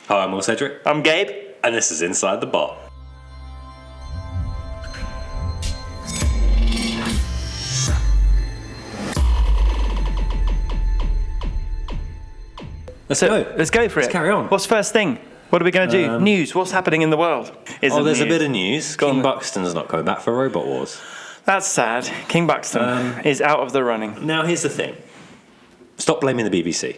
Hi, I'm Will Cedric. I'm Gabe. And this is Inside the Bot. Let's go. Let's go for it. Let's carry on. What's first thing? What are we going to do? News. What's happening in the world? There's a bit of news. King Buxton's not coming back for Robot Wars. That's sad. King Buxton is out of the running. Now, here's the thing. Stop blaming the BBC.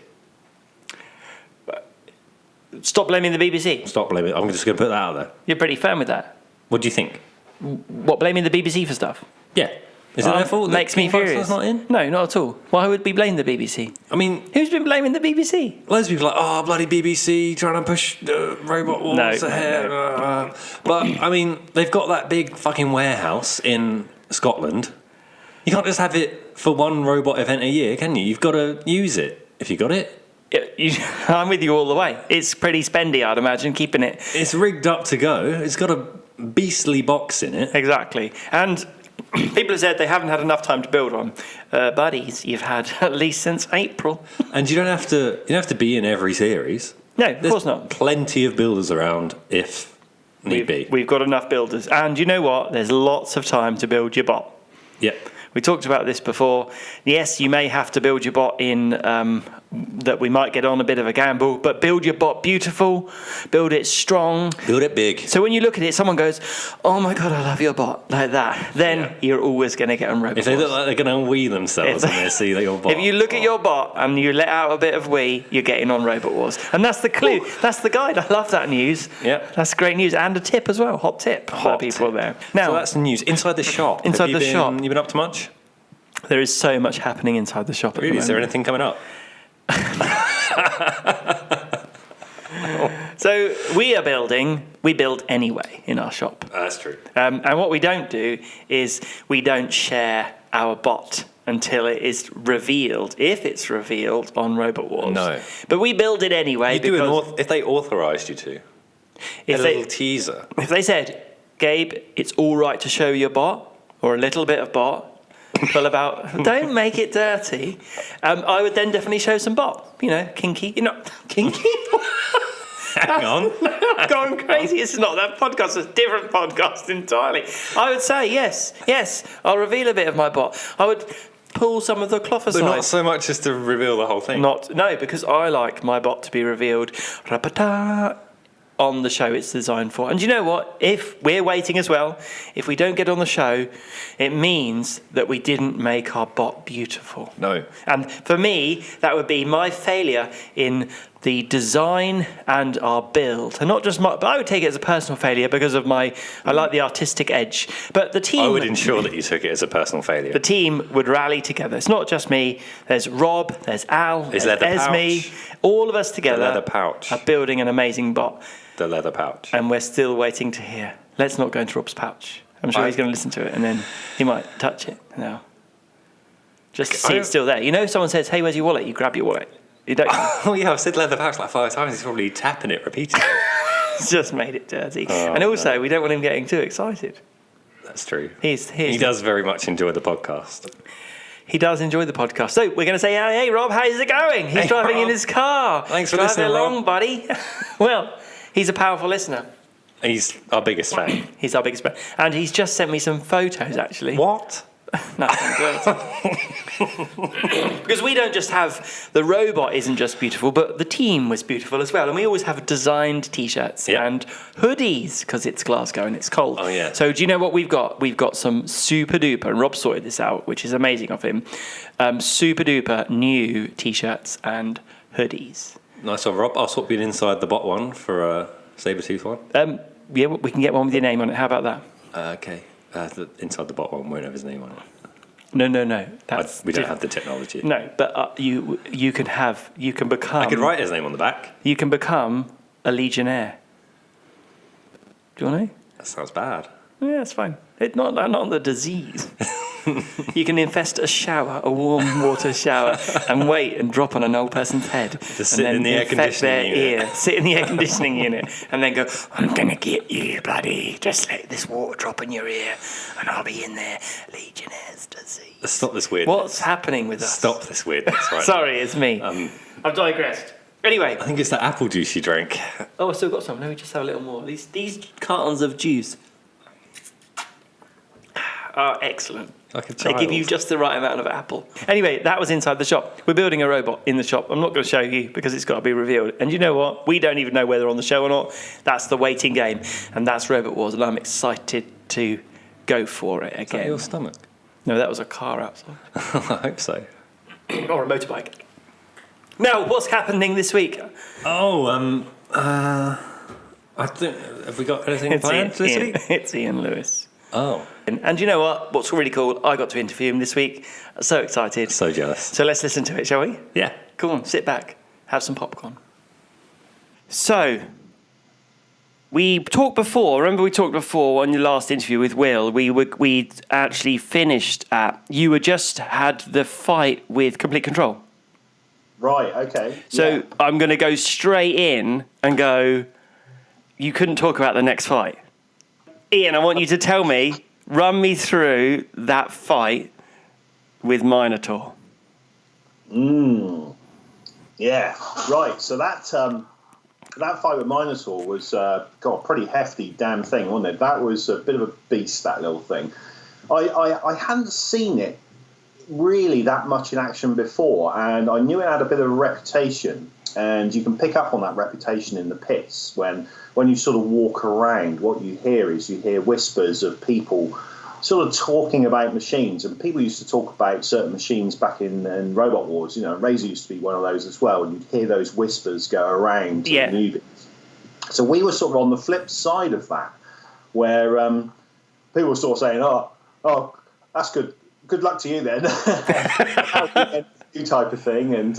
Stop blaming the BBC. Stop blaming. I'm just going to put that out there. You're pretty firm with that. What do you think? What, blaming the BBC for stuff? Yeah. Is it their fault that Makes me King furious. Buxton's not in? No, not at all. Why would we blame the BBC? I mean, Who's been blaming the BBC? loads of people are like, oh, bloody BBC trying to push the Robot Wars ahead. No. But, I mean, they've got that big fucking warehouse in Scotland. You can't just have it for one robot event a year, can you? You've got to use it. If you got it. I'm with you all the way. It's pretty spendy, I'd imagine, keeping it. It's rigged up to go. It's got a beastly box in it. Exactly. And people have said they haven't had enough time to build one. Buddies, you've had at least since April. And you don't have to be in every series. No, of course not. Plenty of builders around if need be. We've got enough builders. And you know what? There's lots of time to build your bot. Yep. We talked about this before. Yes, you may have to build your bot in that we might get on a bit of a gamble, but build your bot beautiful, build it strong. Build it big. So when you look at it, someone goes, oh my God, I love your bot, like that. Then you're always going to get on Robot If they Wars. look like they're going to wee themselves and they see that your bot. If you look at your bot and you let out a bit of wee, you're getting on Robot Wars. And that's the clue. That's the guide. I love that news. Yep. That's great news. And a tip as well. Hot tip for people there. Now, So that's the news. Inside the shop. Inside the shop. You been up to much? there is so much happening inside the shop at the Really? moment. Is there anything coming up? So we build anyway in our shop. That's true. And what we don't do is we don't share our bot until it is revealed, if it's revealed on Robot Wars. No. But we build it anyway. If they authorised you to. If a they- little teaser. If they said, Gabe, it's all right to show your bot, or a little bit of bot, don't make it dirty, I would then definitely show some bot. You know, kinky. You're not kinky? Hang on. I've gone crazy. It's not that podcast. It's a different podcast entirely. I would say, yes, I'll reveal a bit of my bot. I would pull some of the cloth aside. But not so much as to reveal the whole thing. No, because I like my bot to be revealed on the show it's designed for. And you know what? If we're waiting as well, if we don't get on the show, it means that we didn't make our bot beautiful. No. And for me, that would be my failure in the design and our build. And not just but I would take it as a personal failure because of I like the artistic edge. But the team... I would ensure that you took it as a personal failure. The team would rally together. It's not just me. There's Rob, there's Al, there's Esme. All of us together The leather pouch. are building an amazing bot. The leather pouch. And we're still waiting to hear. Let's not go into Rob's pouch. I'm sure he's going to listen to it and then he might touch it now. Just to see it's still there. You know, if someone says, hey, where's your wallet? You grab your wallet. You don't. Oh, yeah, I've said leather pouch like 5 times. He's probably tapping it repeatedly. It's just made it dirty. Oh, and also, we don't want him getting too excited. That's true. He does very much enjoy the podcast. He does enjoy the podcast. So we're going to say, hey, Rob, how's it going? He's driving in his car. Thanks for listening, along, Rob. Buddy. Well, he's a powerful listener. He's our biggest fan. He's our biggest fan. And he's just sent me some photos, actually. What? Nothing good. Because we don't just have... The robot isn't just beautiful, but the team was beautiful as well. And we always have designed T-shirts and hoodies, because it's Glasgow and it's cold. Oh, yeah. So do you know what we've got? We've got some super duper, and Rob sorted this out, which is amazing of him, super duper new T-shirts and hoodies. Nice one, Rob. I'll swap you an Inside the Bot one for a Sabertooth one. Yeah, we can get one with your name on it. How about that? Okay. The Inside the Bot one won't have his name on it. No. We don't have the technology. No, but you can become... I could write his name on the back. You can become a Legionnaire. Do you want to? That sounds bad. Yeah, it's fine. It's not the disease. You can infest a shower, a warm water shower, and wait and drop on an old person's head. Just sit in the air conditioning unit. Sit in the air conditioning unit, and then go, I'm going to get you, buddy. Just let this water drop in your ear, and I'll be in there. Legionnaire's disease. Let's stop this weirdness. What's happening with us? Stop this weirdness, right? Sorry, it's me. I've digressed. Anyway. I think it's the apple juice you drank. Oh, I still got some. Let me just have a little more. These cartons of juice are excellent. Like a They child. give you just the right amount of apple. Anyway, that was inside the shop. We're building a robot in the shop. I'm not going to show you because it's got to be revealed. And you know what? We don't even know whether on the show or not. That's the waiting game. And that's Robot Wars. And I'm excited to go for it Is that again. your stomach? No, that was a car outside. I hope so. Or a motorbike. Now, what's happening this week? Oh, I think, have we got anything planned this week? It's Ian Lewis. Oh. And you know what? What's really cool? I got to interview him this week. I'm so excited. So jealous. So let's listen to it, shall we? Yeah. Come on, sit back, have some popcorn. So, we talked before. Remember, we talked before on your last interview with Will. We actually finished at. You had just had the fight with Complete Control. Right. Okay. So Yeah. I'm going to go straight in and go. You couldn't talk about the next fight, Ian. I want you to tell me. Run me through that fight with Minotaur. Yeah. Right. So that fight with Minotaur was a pretty hefty damn thing, wasn't it? That was a bit of a beast. That little thing. I hadn't seen it really that much in action before, and I knew it had a bit of a reputation. And you can pick up on that reputation in the pits when you sort of walk around. What you hear whispers of people sort of talking about machines, and people used to talk about certain machines back in Robot Wars. You know, Razer used to be one of those as well, and you'd hear those whispers go around to the newbies. So we were sort of on the flip side of that, where people were sort of saying, "Oh, that's good. Good luck to you then," type of thing, and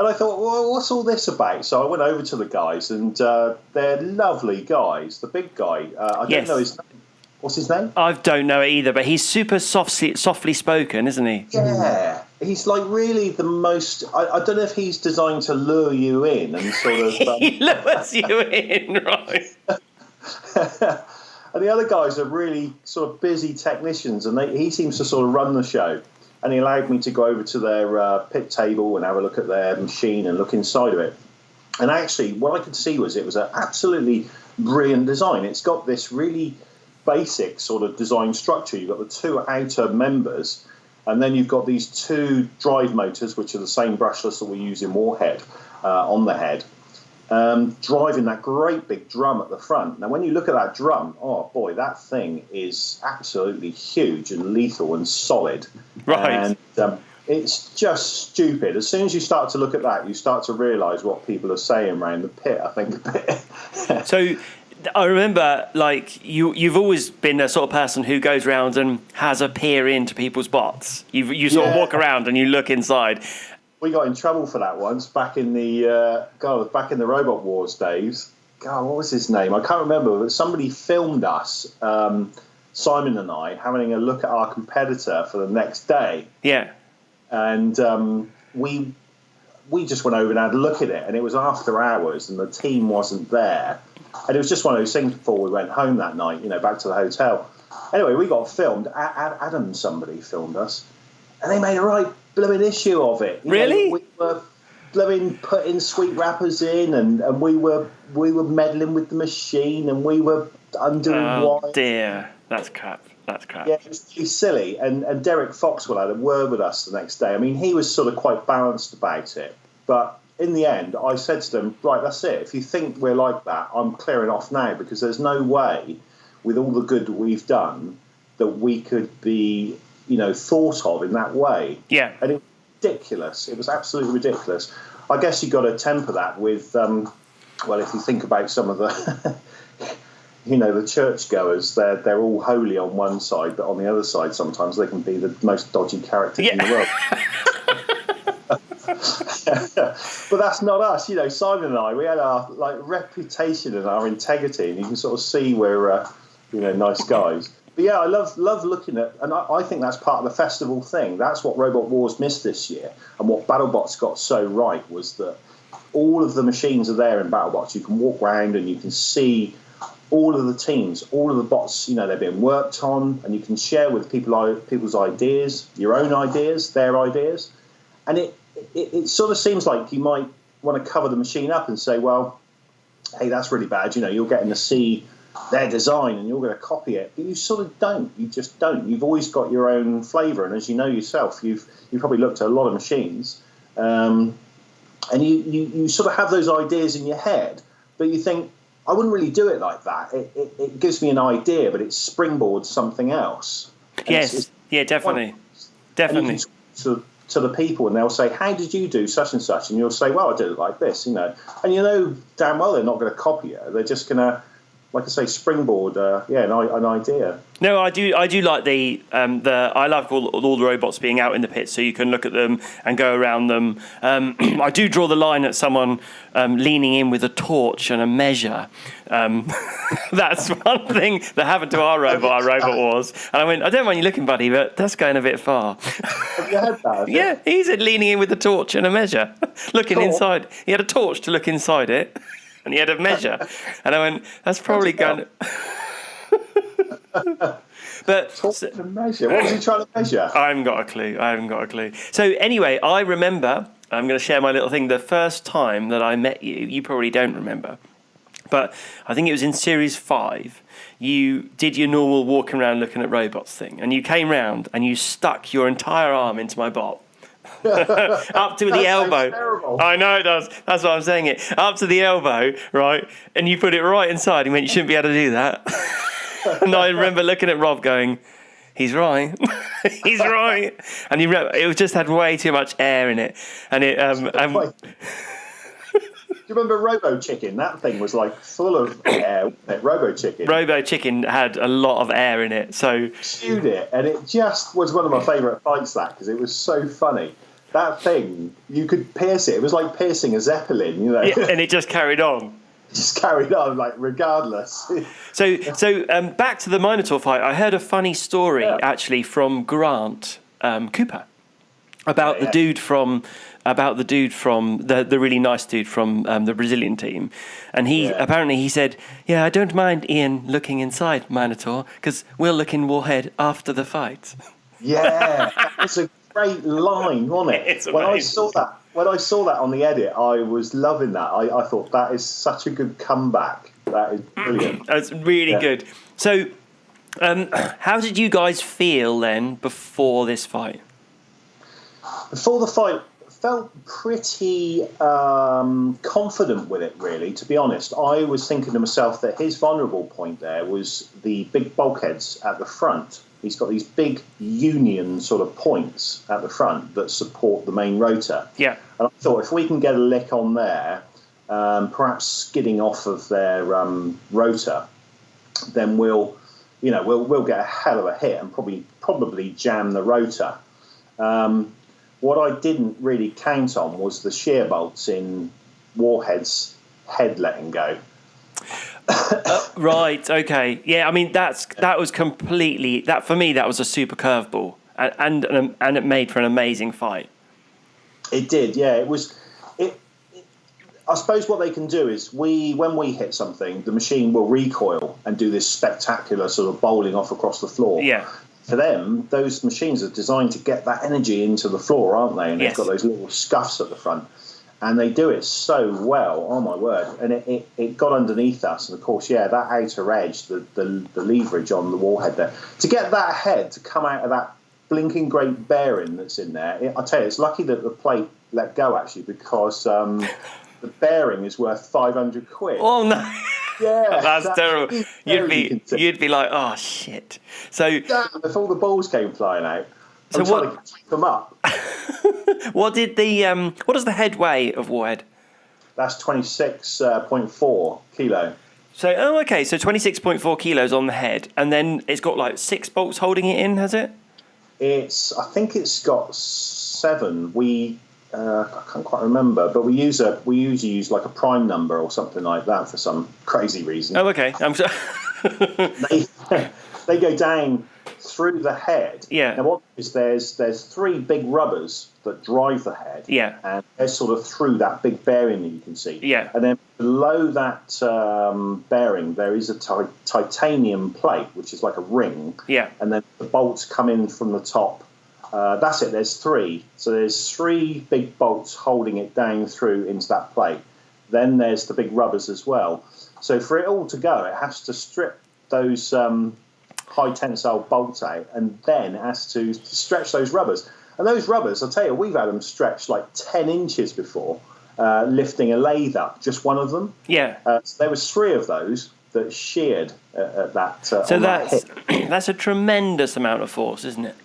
I thought, well, what's all this about? So I went over to the guys, and they're lovely guys. The big guy, I don't know his name. What's his name? I don't know it either, but he's super softly spoken, isn't he? Yeah, he's like really the most. I don't know if he's designed to lure you in and sort of. He lures you in, right? And the other guys are really sort of busy technicians, and he seems to sort of run the show. And he allowed me to go over to their pit table and have a look at their machine and look inside of it. And actually, what I could see was it was an absolutely brilliant design. It's got this really basic sort of design structure. You've got the two outer members, and then you've got these two drive motors, which are the same brushless that we use in Warhead on the head, driving that great big drum at the front. Now, when you look at that drum, oh boy, that thing is absolutely huge and lethal and solid. Right. And it's just stupid. As soon as you start to look at that, you start to realise what people are saying around the pit, I think, a bit. So I remember, like, you've always been a sort of person who goes around and has a peer into people's bots. You sort of walk around and you look inside. We got in trouble for that once back in the Robot Wars days. God, what was his name? I can't remember. But somebody filmed us, Simon and I, having a look at our competitor for the next day. Yeah. And we just went over and had a look at it, and it was after hours, and the team wasn't there. And it was just one of those things before we went home that night, back to the hotel. Anyway, we got filmed. Adam, somebody filmed us, and they made a right blooming issue of it. Really? We were blooming putting sweet wrappers in, and we were meddling with the machine, and we were undoing wires. Oh dear, that's crap. Yeah, it was really silly. And Derek Foxwell had a word with us the next day. I mean, he was sort of quite balanced about it. But in the end, I said to them, right, that's it. If you think we're like that, I'm clearing off now, because there's no way, with all the good that we've done, that we could be, thought of in that way. Yeah. And it was ridiculous. It was absolutely ridiculous. I guess you've got to temper that with, if you think about some of the... the churchgoers, they're all holy on one side, but on the other side, sometimes they can be the most dodgy characters in the world. But that's not us. Simon and I, we had our reputation and our integrity, and you can sort of see we're nice guys. But yeah, I love looking at, and I think that's part of the festival thing. That's what Robot Wars missed this year, and what BattleBots got so right was that all of the machines are there in BattleBots. You can walk around and you can see all of the teams, all of the bots, they're being worked on, and you can share with people's ideas, your own ideas, their ideas. And it sort of seems like you might want to cover the machine up and say, well, hey, that's really bad. You're getting to see their design and you're going to copy it. But you sort of don't. You just don't. You've always got your own flavour. And as you know yourself, you've probably looked at a lot of machines. And you sort of have those ideas in your head, but you think, I wouldn't really do it like that. It gives me an idea, but it springboards something else. Yes, definitely. And you can to the people, and they'll say, how did you do such and such? And you'll say, well, I did it like this, And damn well they're not going to copy it. They're just going to, like I say, springboard, an idea. No, I do like I like all the robots being out in the pit, so you can look at them and go around them. I do draw the line at someone leaning in with a torch and a measure. That's one thing that happened to our robot. Our robot was, and I went, I don't mind you looking, buddy, but that's going a bit far. Have you heard that? Yeah, he's leaning in with a torch and a measure, looking inside. He had a torch to look inside it. And he had a measure, and I went, "That's probably going." But measure. What was he trying to measure? I haven't got a clue. So anyway, I remember. I'm going to share my little thing. The first time that I met you, you probably don't remember, but I think it was in Series 5. You did your normal walking around looking at robots thing, and you came round and you stuck your entire arm into my bot. Up to the elbow. Terrible. I know it does. That's what I'm saying. It up to the elbow, right? And you put it right inside. He went, you shouldn't be able to do that. And I remember looking at Rob, going, "He's right. He's right." And it just had way too much air in it. And it. Do you remember Robo Chicken? That thing was like full of air. Robo Chicken. Robo Chicken had a lot of air in it, so chewed it, and it just was one of my favourite fights. That because it was so funny. That thing, you could pierce it. It was like piercing a zeppelin, Yeah, and it just carried on. Just carried on, like regardless. So back to the Minotaur fight. I heard a funny story actually from Grant Cooper about the dude from the really nice dude from the Brazilian team, and apparently he said, "Yeah, I don't mind Ian looking inside Minotaur because we'll look in Warhead after the fight." Yeah, that's a great line, wasn't it? It's when I saw that on the edit, I was loving that. I thought that is such a good comeback. That is brilliant. That's really good. So, how did you guys feel then before this fight? Before the fight, felt pretty confident with it, really, to be honest. I was thinking to myself that his vulnerable point there was the big bulkheads at the front. He's got these big union sort of points at the front that support the main rotor. Yeah. And I thought if we can get a lick on there, perhaps skidding off of their rotor, then we'll get a hell of a hit and probably jam the rotor. What I didn't really count on was the shear bolts in Warhead's head letting go. Right. Okay. Yeah. I mean, that was completely that for me. That was a super curveball, and it made for an amazing fight. It did. Yeah. It was. I suppose what they can do is when we hit something, the machine will recoil and do this spectacular sort of bowling off across the floor. Yeah. For them, those machines are designed to get that energy into the floor, aren't they? And they've got those little scuffs at the front. And they do it so well, oh my word. And it got underneath us. And of course, that outer edge, the leverage on the Warhead there. To get that head to come out of that blinking great bearing that's in there, I tell you, it's lucky that the plate let go, actually, because the bearing is worth 500 quid. Oh, no. Yeah, that's terrible. You'd be like, oh shit. So if all the balls came flying out, I'm trying to keep them up. What does the head weigh of Warhead? That's 26.4 kilo. So 26.4 kilos on the head, and then it's got like 6 bolts holding it in, has it? I think it's got 7. I can't quite remember, but we usually use like a prime number or something like that for some crazy reason. Oh, okay. I'm sorry. They go down through the head. Yeah. Now what is there's 3 big rubbers that drive the head. Yeah. And they're sort of through that big bearing that you can see. Yeah. And then below that bearing there is a titanium plate, which is like a ring. Yeah. And then the bolts come in from the top That's it. There's 3. So there's 3 big bolts holding it down through into that plate. Then there's the big rubbers as well. So for it all to go, it has to strip those high tensile bolts out, and then it has to stretch those rubbers. And those rubbers, I'll tell you, we've had them stretched like 10 inches before, lifting a lathe up, just one of them. Yeah. So there was 3 of those that sheared at that. So that that's a tremendous amount of force, isn't it?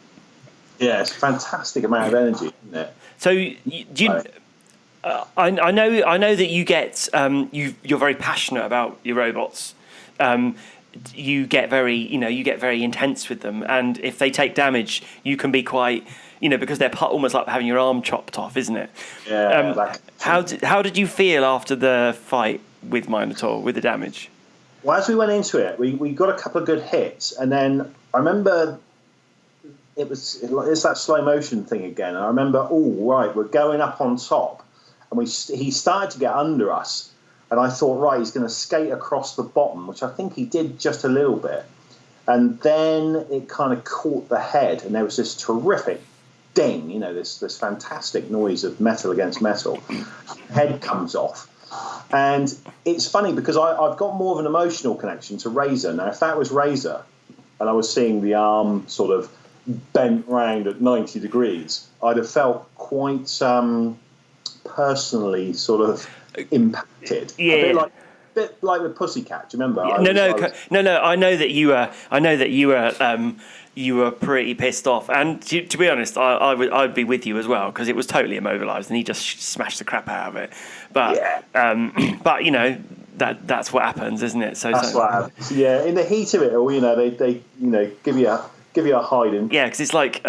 Yeah, it's a fantastic amount of energy, isn't it? So do you, I know that you get you're very passionate about your robots. You get very intense with them, and if they take damage, you can be quite, because they're almost like having your arm chopped off, isn't it? Yeah. How did you feel after the fight with Minotaur, with the damage? Well, as we went into it, we got a couple of good hits, and then I remember it's that slow motion thing again. And I remember, right, we're going up on top, and he started to get under us, and I thought, right, he's going to skate across the bottom, which I think he did just a little bit, and then it kind of caught the head, and there was this terrific ding, this fantastic noise of metal against metal. Head comes off. And it's funny because I've got more of an emotional connection to Razor. Now, if that was Razor and I was seeing the arm sort of bent round at 90 degrees, I'd have felt quite personally sort of impacted. Yeah. A bit like with Pussycat. Do you remember? No. I know that you were pretty pissed off, and to be honest, I'd be with you as well, because it was totally immobilised, and he just smashed the crap out of it. But that's what happens, isn't it? That's what happens. Yeah, in the heat of it all, they give you a hiding. Yeah, because it's like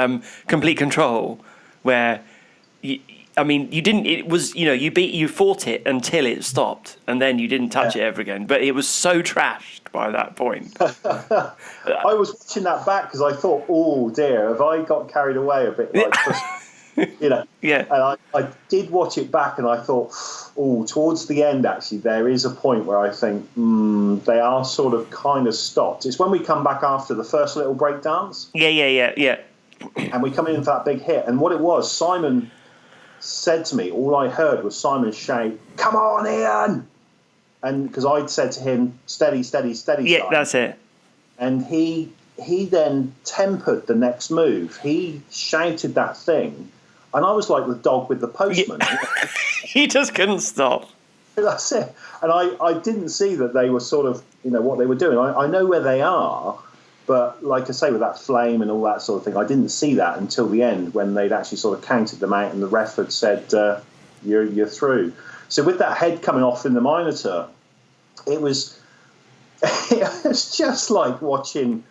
complete control, where you didn't. It was you fought it until it stopped, and then you didn't touch it ever again. But it was so trashed by that point. I was watching that back because I thought, oh dear, have I got carried away a bit? Yeah. And I did watch it back, and I thought, towards the end, actually, there is a point where I think they are sort of kind of stopped. It's when we come back after the first little break dance. Yeah. And we come in for that big hit, and what it was, Simon said to me, all I heard was Simon shout, "Come on, Ian!" And because I'd said to him, steady. Yeah, Simon. that's it. And he then tempered the next move. He shouted that thing, and I was like the dog with the postman. Yeah. He just couldn't stop. That's it. And I didn't see that they were sort of, what they were doing. I know where they are, but like I say, with that flame and all that sort of thing, I didn't see that until the end, when they'd actually sort of counted them out and the ref had said, you're through. So with that head coming off in the Minotaur, it was just like watching,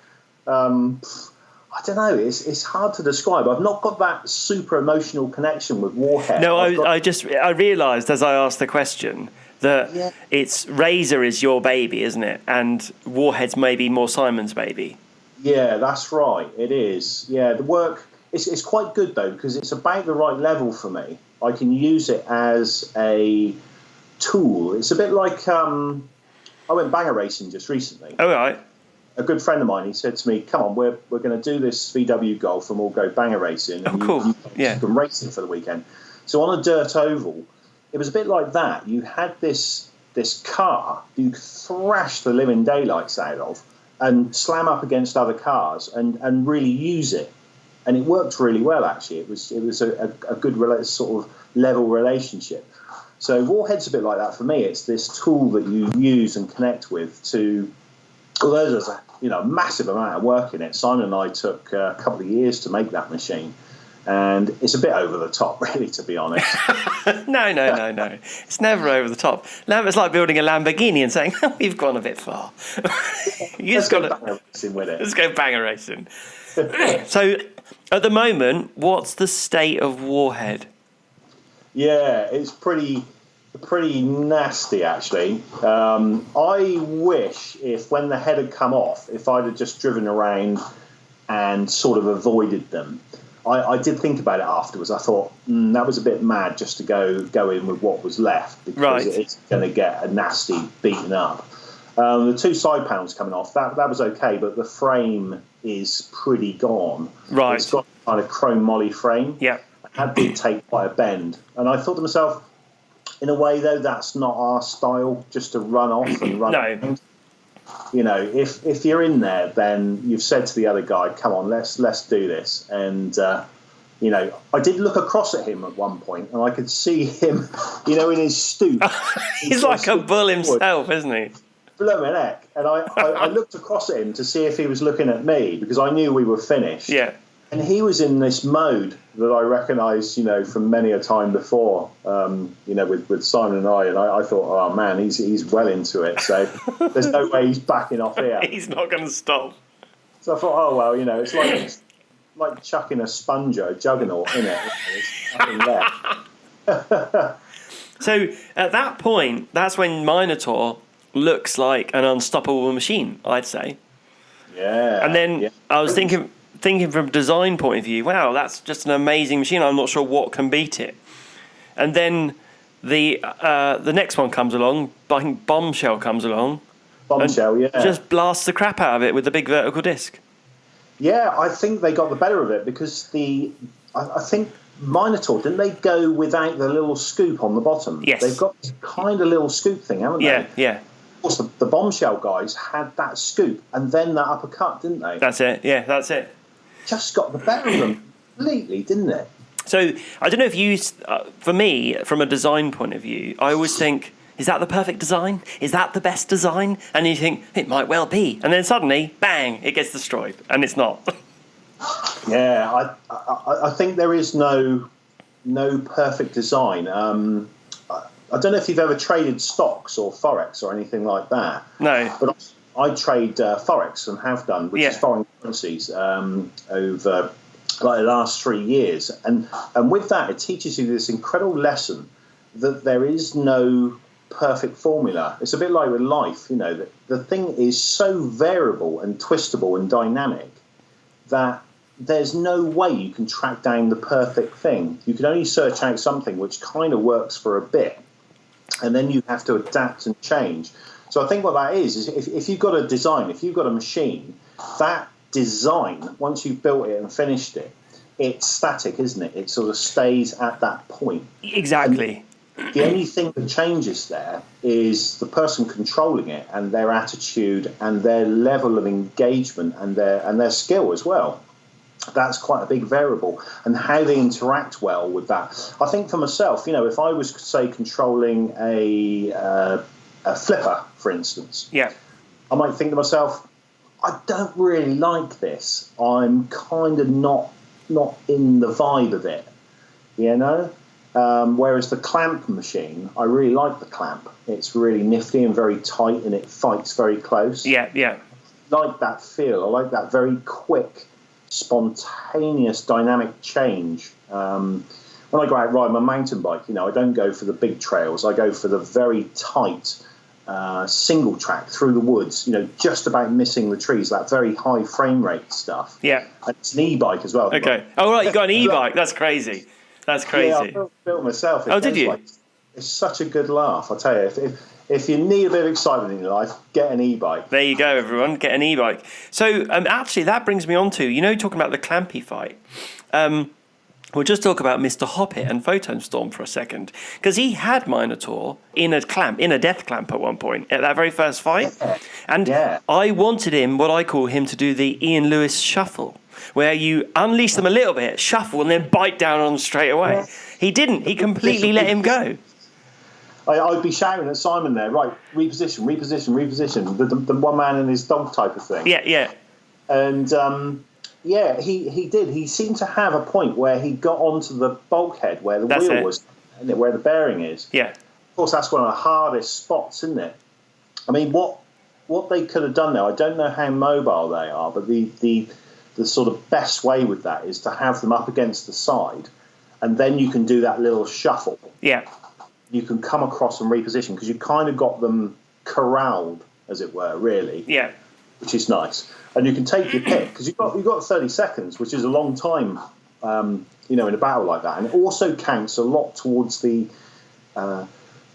I don't know, it's hard to describe. I've not got that super emotional connection with Warhead. No, I realised as I asked the question that it's Razor is your baby, isn't it? And Warhead's maybe more Simon's baby. Yeah, that's right. It is. Yeah, the work, it's quite good, though, because it's about the right level for me. I can use it as a tool. It's a bit like, I went banger racing just recently. Oh, right. A good friend of mine, he said to me, come on, we're going to do this VW Golf and we'll go banger racing. And cool. You can racing for the weekend. So on a dirt oval, it was a bit like that. You had this car you thrash the living daylights out of and slam up against other cars and really use it. And it worked really well, actually. It was a good sort of level relationship. So Warhead's a bit like that for me. It's this tool that you use and connect with to... Although there's a massive amount of work in it. Simon and I took a couple of years to make that machine. And it's a bit over the top, really, to be honest. No. It's never over the top. It's like building a Lamborghini and saying, we've gone a bit far. Let's go banger racing with it. Let's go banger racing. So, at the moment, what's the state of Warhead? Yeah, it's pretty nasty, actually. I wish when the head had come off, if I'd have just driven around and sort of avoided them. I did think about it afterwards. I thought that was a bit mad just to go in with what was left, because it's going to get a nasty beaten up. The two side panels coming off, that was okay, but the frame is pretty gone. Right. It's got kind of chrome moly frame. Yeah. That did take quite a bend. And I thought to myself, in a way, though, that's not our style, just to run off and run. No. You know, if you're in there, then you've said to the other guy, come on, let's do this. And, you know, I did look across at him at one point, and I could see him, you know, in his stoop. He's like a bull himself, isn't he? Blooming heck. And I looked across at him to see if he was looking at me, because I knew we were finished. Yeah. And he was in this mode that I recognised, you know, from many a time before, you know, with Simon and I thought, oh man, he's well into it. So there's no way he's backing off here. He's not going to stop. So I thought, oh well, you know, it's like chucking a sponge at a juggernaut, isn't it? There's nothing left. So at that point, that's when Minotaur looks like an unstoppable machine, I'd say. Yeah. And then I was thinking from a design point of view, wow, that's just an amazing machine. I'm not sure what can beat it. And then the next one comes along. I think Bombshell comes along. Bombshell, yeah. Just blasts the crap out of it with the big vertical disc. Yeah, I think they got the better of it because I think Minotaur, didn't they go without the little scoop on the bottom? Yes. They've got this kind of little scoop thing, haven't they? Yeah. Of course, the Bombshell guys had that scoop and then that uppercut, didn't they? That's it. Yeah, that's it. Just got the better of them completely, didn't it? So I don't know if you, for me, from a design point of view, I always think, is that the perfect design? Is that the best design? And you think, it might well be. And then suddenly, bang, it gets destroyed. And it's not. Yeah, I think there is no perfect design. I don't know if you've ever traded stocks or Forex or anything like that. No. But I trade Forex and have done, which is foreign currencies, over like the last 3 years. And with that, it teaches you this incredible lesson that there is no perfect formula. It's a bit like with life, you know, the thing is so variable and twistable and dynamic that there's no way you can track down the perfect thing. You can only search out something which kind of works for a bit, and then you have to adapt and change. So I think what that is if you've got a design, if you've got a machine, that design, once you've built it and finished it, it's static, isn't it? It sort of stays at that point. Exactly. And the only thing that changes there is the person controlling it and their attitude and their level of engagement and their skill as well. That's quite a big variable, and how they interact well with that. I think for myself, you know, if I was, say, controlling a flipper, for instance, I might think to myself, I don't really like this. I'm kind of not in the vibe of it, you know? Whereas the clamp machine, I really like the clamp. It's really nifty and very tight, and it fights very close. Yeah. I like that feel. I like that very quick, spontaneous, dynamic change. When I go out ride my mountain bike, you know, I don't go for the big trails. I go for the very tight single track through the woods, you know, just about missing the trees, that very high frame rate stuff. Yeah. And it's an e-bike as well. Okay. Oh, right, you got an e-bike. That's crazy. That's crazy. Yeah, I built it myself. Did you? It's such a good laugh, I tell you. If you need a bit of excitement in your life, get an e-bike. There you go, everyone. Get an e-bike. So, actually, that brings me on to, you know, talking about the clampy fight. We'll just talk about Mr. Hoppit and Photon Storm for a second, because he had Minotaur in a death clamp at one point at that very first fight, and I wanted him, what I call him, to do the Ian Lewis shuffle, where you unleash them a little bit, shuffle, and then bite down on them straight away. Yeah. He didn't. He completely let him go. I'd be shouting at Simon there, right, reposition, the one man and his dog type of thing. Yeah. And, he did. He seemed to have a point where he got onto the bulkhead where the wheel was, where the bearing is. Yeah. Of course, that's one of the hardest spots, isn't it? I mean, what they could have done there, I don't know how mobile they are, but the sort of best way with that is to have them up against the side, and then you can do that little shuffle. Yeah. You can come across and reposition because you kind of got them corralled, as it were, really. Yeah. Which is nice. And you can take your pick because you've got 30 seconds, which is a long time, in a battle like that. And it also counts a lot towards the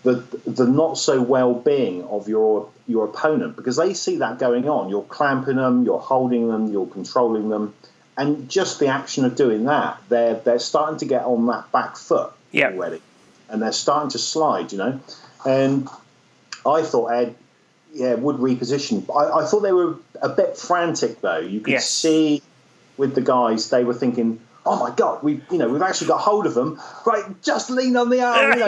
the not so well-being of your opponent, because they see that going on. You're clamping them, you're holding them, you're controlling them, and just the action of doing that, they're starting to get on that back foot already, and they're starting to slide, And I thought Ed, would reposition. I thought they were a bit frantic though. You could see with the guys, they were thinking, "Oh my God, we've actually got hold of them. Right, just lean on the arm,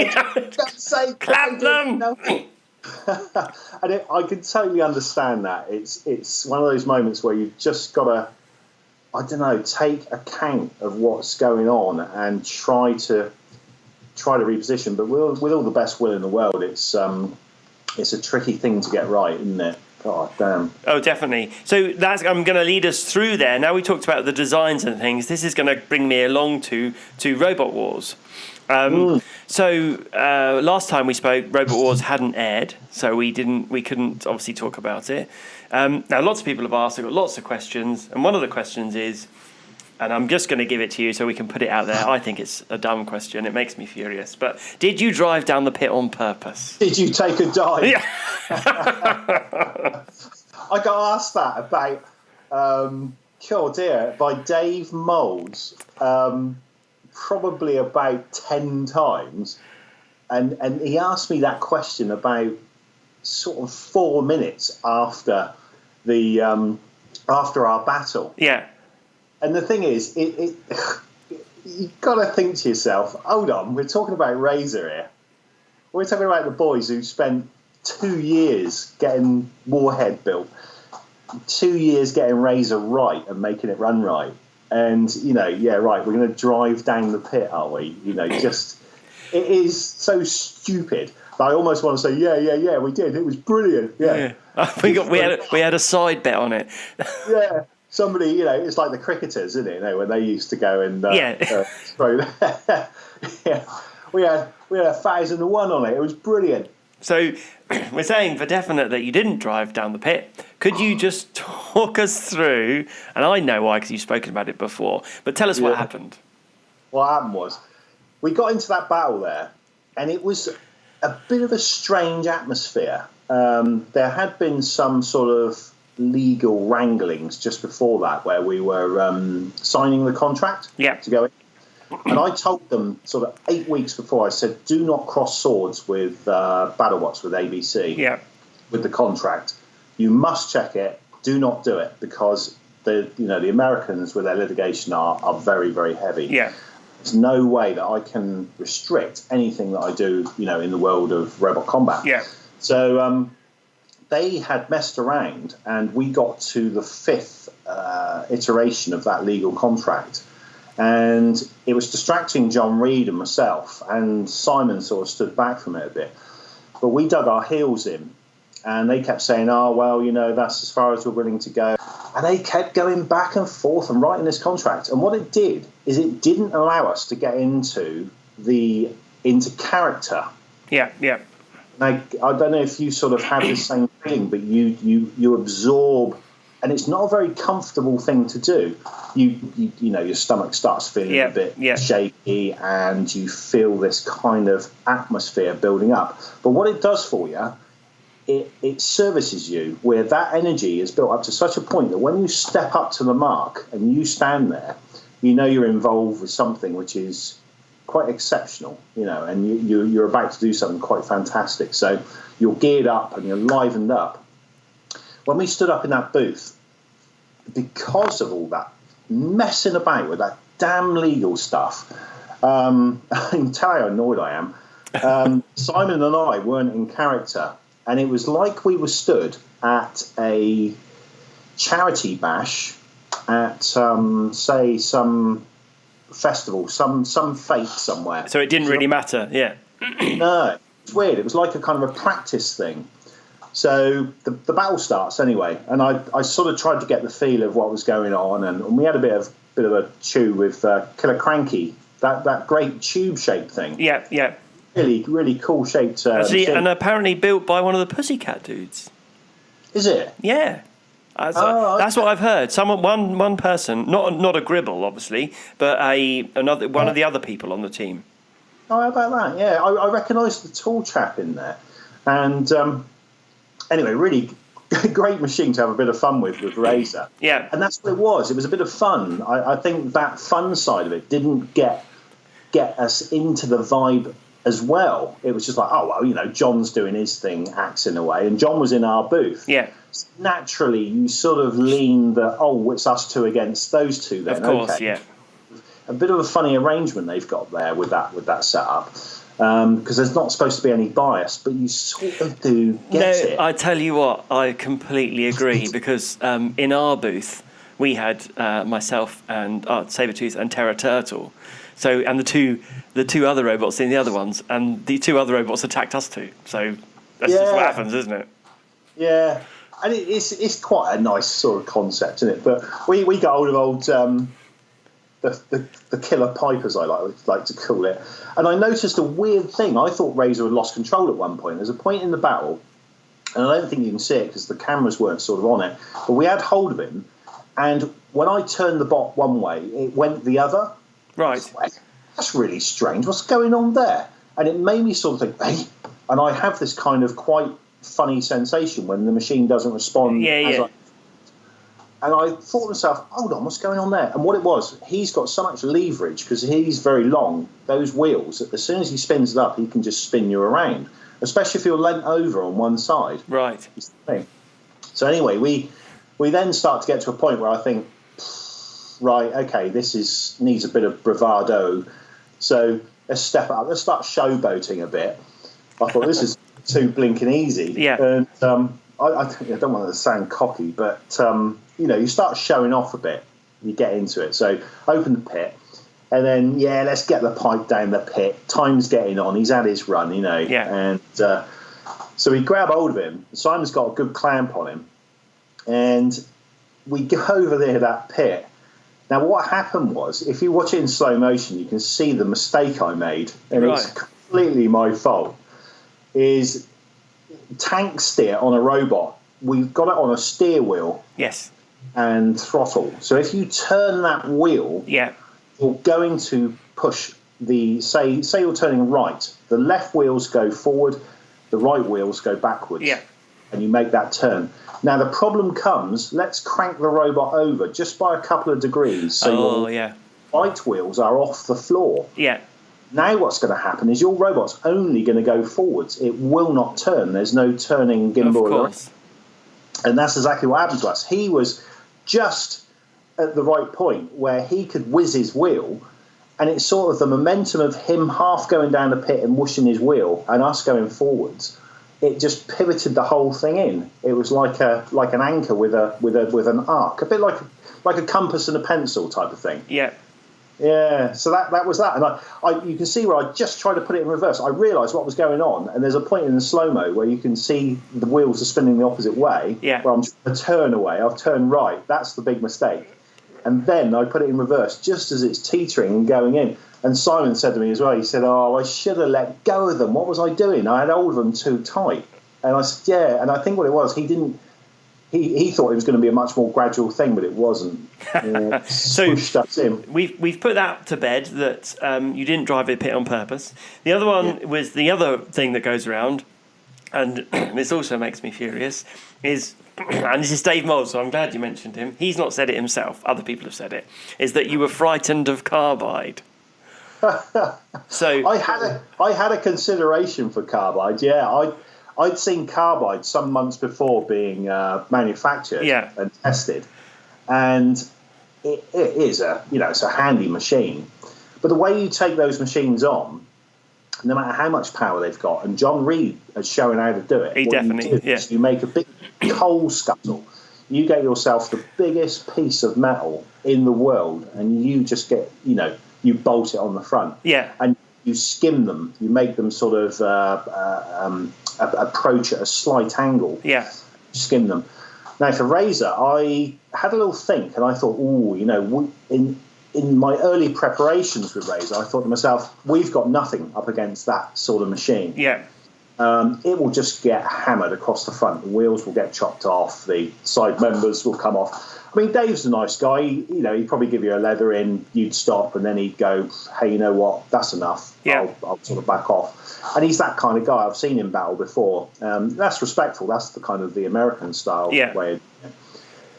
just say, clap them." And I can totally understand that. It's one of those moments where you've just got to, I don't know, take account of what's going on and try to reposition. But with all the best will in the world, it's a tricky thing to get right, isn't it? God damn. Oh, definitely. So I'm going to lead us through there. Now we talked about the designs and things. This is going to bring me along to Robot Wars. So last time we spoke, Robot Wars hadn't aired, so we couldn't obviously talk about it. Now lots of people have asked. I've got lots of questions, and one of the questions is, and I'm just going to give it to you so we can put it out there. I think it's a dumb question. It makes me furious. But did you drive down the pit on purpose? Did you take a dive? Yeah. I got asked that about, by Dave Moulds, probably about 10 times. And he asked me that question about sort of 4 minutes after after our battle. Yeah. And the thing is, you've got to think to yourself, hold on, we're talking about Razer here. We're talking about the boys who spent 2 years getting Warhead built, 2 years getting Razer right and making it run right. And, we're going to drive down the pit, are we? It is so stupid. I almost want to say, yeah, we did. It was brilliant. Yeah. We had a side bet on it. Yeah. Somebody, it's like the cricketers, isn't it? When they used to go and throw that. Yeah, we had 1,001 on it. It was brilliant. So we're saying for definite that you didn't drive down the pit. Could you just talk us through? And I know why, because you've spoken about it before. But tell us what happened. What happened was we got into that battle there, and it was a bit of a strange atmosphere. There had been some sort of legal wranglings just before that where we were signing the contract to go in. And I told them sort of 8 weeks before, I said, do not cross swords with BattleBots, with ABC, with the contract. You must check it. Do not do it, because the Americans with their litigation are very, very heavy. Yeah. There's no way that I can restrict anything that I do, in the world of robot combat. Yeah. So they had messed around, and we got to the 5th iteration of that legal contract. And it was distracting John Reed and myself, and Simon sort of stood back from it a bit. But we dug our heels in, and they kept saying, that's as far as we're willing to go. And they kept going back and forth and writing this contract. And what it did is it didn't allow us to get into character. Yeah, yeah. Now, I don't know if you sort of have the same thing, but you absorb, and it's not a very comfortable thing to do. Your stomach starts feeling a bit shaky, and you feel this kind of atmosphere building up. But what it does for you, it services you, where that energy is built up to such a point that when you step up to the mark and you stand there, you're involved with something which is quite exceptional, and you're about to do something quite fantastic. So you're geared up and you're livened up. When we stood up in that booth, because of all that messing about with that damn legal stuff, I can tell you how annoyed I am. Simon and I weren't in character, and it was like we were stood at a charity bash at, say, some festival, some fete somewhere. So it didn't really matter, yeah. No, it's weird. It was like a kind of a practice thing. So the battle starts anyway, and I sort of tried to get the feel of what was going on, and we had a bit of a chew with Killer Cranky, that great tube-shaped thing. Yeah, yeah. Really, really cool shaped. Actually, and apparently built by one of the Pussycat dudes. Is it? Yeah. That's what I've heard. One person, not a Gribble, obviously, but one of the other people on the team. Oh, how about that? Yeah, I recognised the tall chap in there. And anyway, really great machine to have a bit of fun with Razer. Yeah. And that's what it was. It was a bit of fun. I think that fun side of it didn't get us into the vibe as well. It was just like, oh, well, you know, John's doing his thing, axing away, and John was in our booth. Yeah. So naturally, you sort of lean the, oh, it's us two against those two then. Of course, okay. yeah. A bit of a funny arrangement they've got there with that setup. Because there's not supposed to be any bias, but you sort of do get it. I tell you what, I completely agree, because in our booth, we had myself and Sabretooth and Terra Turtle. So, and the two other robots in the other ones, and the two other robots attacked us too. So that's just what happens, isn't it? Yeah, and it's quite a nice sort of concept, isn't it? But we got hold of old the killer pipers, I like to call it, and I noticed a weird thing. I thought Razer had lost control at one point. There's a point in the battle, and I don't think you can see it because the cameras weren't sort of on it, but we had hold of him, and when I turned the bot one way, it went the other. Right. That's really strange. What's going on there? And it made me sort of think, hey, and I have this kind of quite funny sensation when the machine doesn't respond. And I thought to myself, hold on, what's going on there? And what it was, he's got so much leverage because he's very long, those wheels, as soon as he spins it up, he can just spin you around, especially if you're leant over on one side. Right. So anyway, we then start to get to a point where I think, right, okay, this needs a bit of bravado. So let's step up. Let's start showboating a bit. I thought this is too blinking easy. Yeah. And I don't want to sound cocky, but you know, you start showing off a bit. You get into it. So open the pit, and then let's get the pipe down the pit. Time's getting on. He's had his run, you know. Yeah. And so we grab hold of him. Simon's got a good clamp on him, and we go over there to that pit. Now, what happened was, if you watch it in slow motion, you can see the mistake I made, and it's completely my fault, is tank steer on a robot. We've got it on a steer wheel. Yes. And throttle. So if you turn that wheel, you're going to push say you're turning right, the left wheels go forward, the right wheels go backwards. Yeah. And you make that turn. Now, the problem comes, let's crank the robot over just by a couple of degrees. So your right wheels are off the floor. Yeah. Now what's going to happen is your robot's only going to go forwards. It will not turn. There's no turning gimbal. Of course. And that's exactly what happened to us. He was just at the right point where he could whiz his wheel, and it's sort of the momentum of him half going down the pit and whooshing his wheel and us going forwards. It just pivoted the whole thing in. It was like an anchor with an arc, a bit like a compass and a pencil type of thing. Yeah. Yeah, so that was that, and I you can see where I just tried to put it in reverse. I realised what was going on, and there's a point in the slow-mo where you can see the wheels are spinning the opposite way. Yeah. Where I'm trying to turn away, I'll turn right. That's the big mistake. And then I put it in reverse just as it's teetering and going in. And Simon said to me as well, he said, oh, I should have let go of them. What was I doing? I had hold of them too tight. And I said, yeah. And I think what it was, he didn't. He thought it was going to be a much more gradual thing, but it wasn't. So us in. We've put that to bed, that you didn't drive a pit on purpose. The other one was the other thing that goes around, and this also makes me furious, is, and this is Dave Mould, so I'm glad you mentioned him. He's not said it himself, other people have said it, is that you were frightened of Carbide. So I had a consideration for Carbide, I'd seen Carbide some months before being manufactured and tested, and it is it's a handy machine. But the way you take those machines on, no matter how much power they've got, and John Reed has shown how to do it. You make a big coal scuttle. You get yourself the biggest piece of metal in the world, and you just get you bolt it on the front. Yeah. And you skim them. You make them sort of approach at a slight angle. Yeah. Skim them. Now, for Razer, I had a little think, and I thought, in my early preparations with Razer, I thought to myself, we've got nothing up against that sort of machine. Yeah. it will just get hammered across the front. The wheels will get chopped off. The side members will come off. I mean, Dave's a nice guy. He'd probably give you a leather in. You'd stop, and then he'd go, "Hey, you know what? That's enough. Yeah. I'll sort of back off." And he's that kind of guy. I've seen him battle before. That's respectful. That's the kind of the American style way.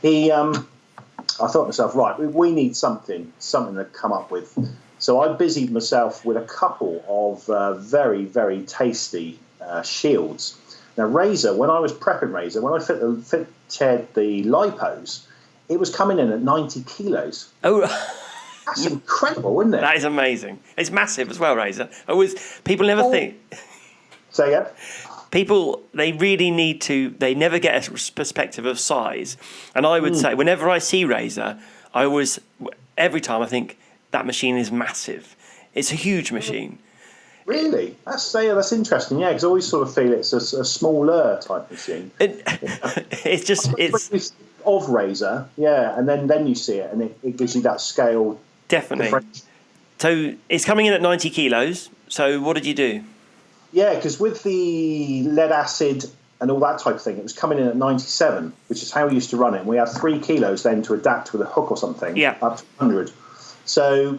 I thought to myself, right, we need something to come up with. So I busied myself with a couple of very, very tasty shields. Now, Razer, when I was prepping Razer, when I fitted the lipos, it was coming in at 90 kilos. Oh, that's incredible, isn't it? That is amazing. It's massive as well, Razer. People never think. Say again? People, they really need to, they never get a perspective of size. And I would say, whenever I see Razer, every time I think that machine is massive. It's a huge machine. Really? That's interesting, yeah, because I always sort of feel it's a smaller type machine. It's of Razer, yeah, and then you see it, and it gives you that scale. Definitely. So it's coming in at 90 kilos. So what did you do? Yeah, because with the lead acid and all that type of thing, it was coming in at 97, which is how we used to run it. And we had 3 kilos then to adapt with a hook or something, up to 100. So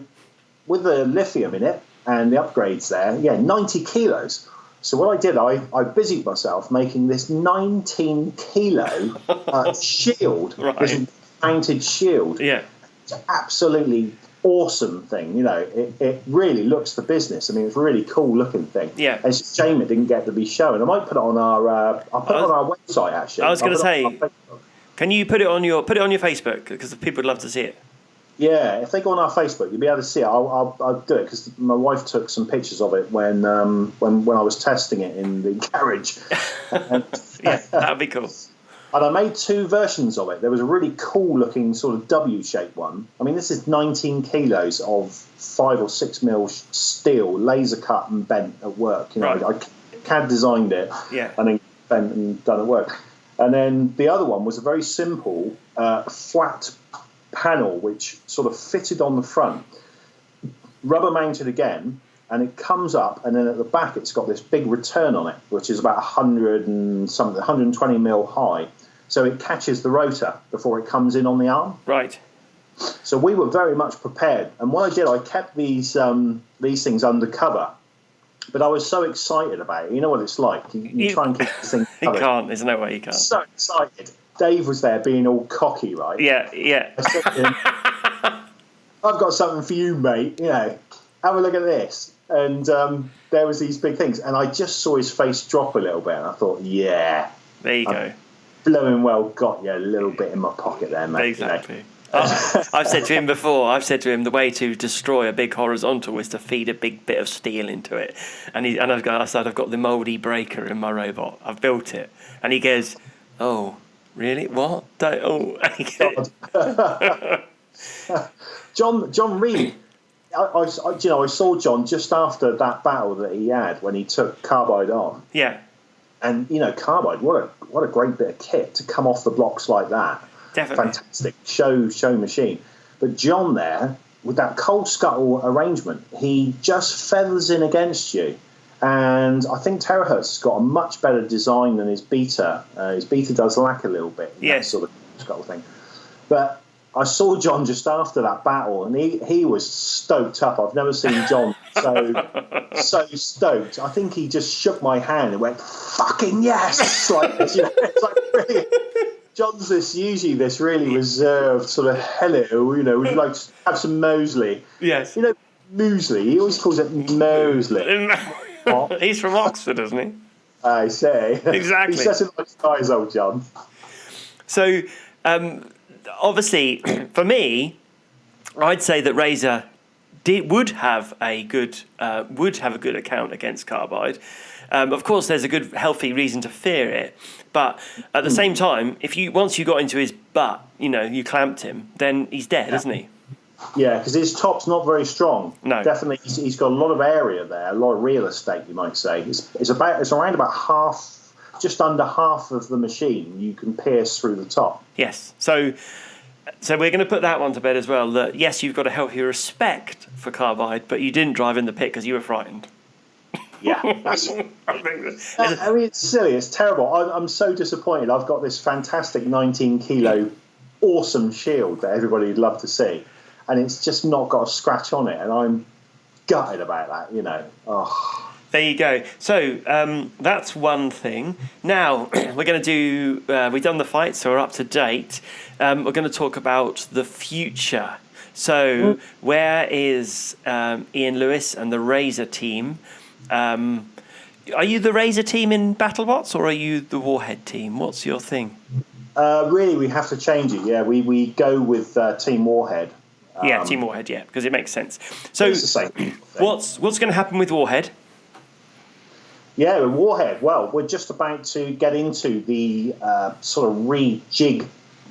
with the lithium in it and the upgrades there, 90 kilos. So what I did, I busied myself making this 19 kilo shield, this mounted shield. Yeah. It's an absolutely awesome thing. It really looks the business. I mean, it's a really cool looking thing. Yeah. It's a shame it didn't get to be shown. I might put it on our website actually. I was going to say, can you put it on your Facebook, because people would love to see it. Yeah, if they go on our Facebook, you'll be able to see it. I'll do it because my wife took some pictures of it when I was testing it in the garage. Yeah, that'd be cool. And I made 2 versions of it. There was a really cool looking sort of W-shaped one. I mean, this is 19 kilos of 5 or 6 mil steel, laser cut and bent at work. I CAD designed it, and then bent and done at work. And then the other one was a very simple flat panel which sort of fitted on the front, rubber mounted again, and it comes up, and then at the back it's got this big return on it, which is about 120 mil high, so it catches the rotor before it comes in on the arm. Right. So we were very much prepared, and what I did, I kept these things undercover, but I was so excited about it. You know what it's like. You try and keep this thing covered. You can't. There's no way you can't. So excited. Dave was there being all cocky, right? Yeah. I said to him, I've got something for you, mate. Have a look at this. And there was these big things. And I just saw his face drop a little bit. And I thought, there you go. Blowing well got you a little bit in my pocket there, mate. Exactly. I've said to him before, the way to destroy a big horizontal is to feed a big bit of steel into it. And I said, I've got the mouldy breaker in my robot. I've built it. And he goes, oh, really? What? John Reed. I saw John just after that battle that he had when he took Carbide on. Yeah. And Carbide, what a great bit of kit to come off the blocks like that. Definitely. Fantastic show machine. But John there, with that cold scuttle arrangement, he just feathers in against you. And I think Terahertz has got a much better design than his Beta. His Beta does lack a little bit in that sort of scuttle thing. But I saw John just after that battle, and he was stoked up. I've never seen John so stoked. I think he just shook my hand and went, "Fucking yes!" It's like brilliant. John's usually this really reserved sort of hello, would you like to have some Mosley? Yes. Muesli. He always calls it Mosley. He's from Oxford, isn't he? I say. Exactly. He's such a nice guy, is old John. So, obviously, for me, I'd say that Razer would have a good account against Carbide. Of course, there's a good, healthy reason to fear it, but at the same time, once you got into his butt, you clamped him, then he's dead, isn't he? Yeah, because his top's not very strong. No, definitely, he's got a lot of area there, a lot of real estate, you might say. It's around about half, just under half of the machine you can pierce through the top. Yes, so we're going to put that one to bed as well. That yes, you've got a healthy respect for Carbide, but you didn't drive in the pit because you were frightened. Yeah, that's. I mean, it's silly. It's terrible. I'm so disappointed. I've got this fantastic 19 kilo, awesome shield that everybody would love to see, and it's just not got a scratch on it, and I'm gutted about that. You know. Oh. There you go. So that's one thing. Now we're going to do. We've done the fight, so we're up to date. We're going to talk about the future. So where is Ian Lewis and the Razer team? Are you the Razer team in BattleBots, or are you the Warhead team? What's your thing? Really, we have to change it. Yeah, we go with Team Warhead. Team Warhead. Yeah, because it makes sense. So it's the same thing. what's going to happen with Warhead? Yeah, with Warhead. Well, we're just about to get into the sort of rejig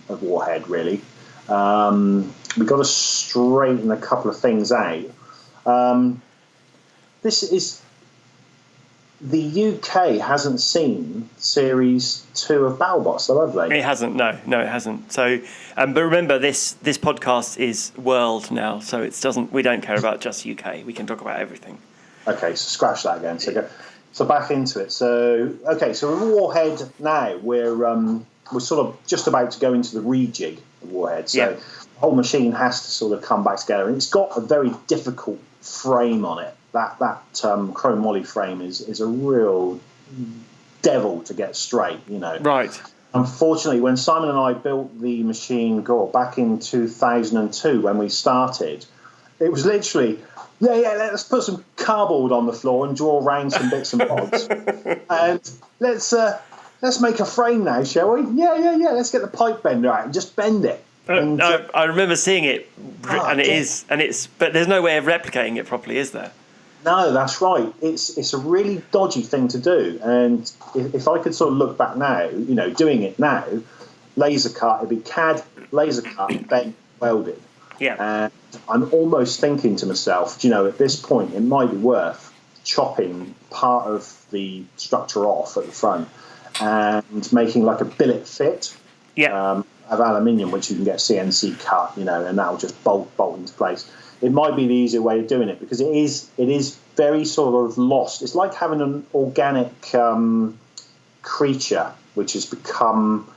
of Warhead. Really, we've got to straighten a couple of things out. This is. The UK hasn't seen Series 2 of BattleBots, though, have they? It hasn't. No, it hasn't. So, but remember, this podcast is world now, so it doesn't. We don't care about just UK. We can talk about everything. Okay, so scratch that again. So back into it. So so with Warhead now, we're sort of just about to go into the rejig of Warhead. So the whole machine has to sort of come back together, and it's got a very difficult frame on it. That chrome moly frame is a real devil to get straight, you know. Right. Unfortunately, when Simon and I built the machine back in 2002 when we started, it was literally, let's put some cardboard on the floor and draw around some bits and bobs. And let's make a frame now, shall we? Yeah, let's get the pipe bender out and just bend it. And, I remember seeing it, but there's no way of replicating it properly, is there? No, that's right. It's a really dodgy thing to do, and if I could sort of look back now, you know, doing it now, laser cut, it'd be CAD, laser cut, then welded. Yeah. And I'm almost thinking to myself, you know, at this point, it might be worth chopping part of the structure off at the front and making like a billet fit. Yeah. Of aluminium, which you can get CNC cut, you know, and that'll just bolt into place. It might be the easier way of doing it because it is very sort of lost. It's like having an organic creature which has become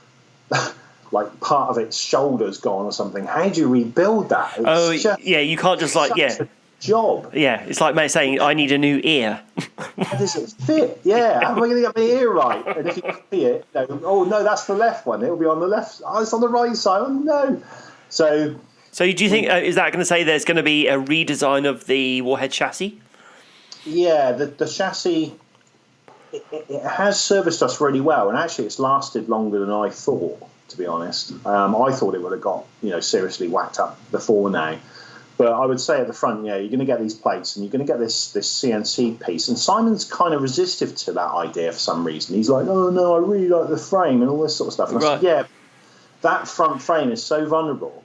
like part of its shoulders gone or something. How do you rebuild that? You can't just job. Yeah, it's like saying I need a new ear. How does it fit? Yeah, how am I going to get my ear right? And if you see it, no, that's the left one. It'll be on the left. Oh, it's on the right side. Oh no. So do you think is that going to say there's going to be a redesign of the Warhead chassis? Yeah, the chassis it has serviced us really well, and actually it's lasted longer than I thought. To be honest, I thought it would have got seriously whacked up before now. But I would say at the front, you're going to get these plates and you're going to get this CNC piece. And Simon's kind of resistive to that idea for some reason. He's like, oh, no, I really like the frame and all this sort of stuff. And I said, that front frame is so vulnerable.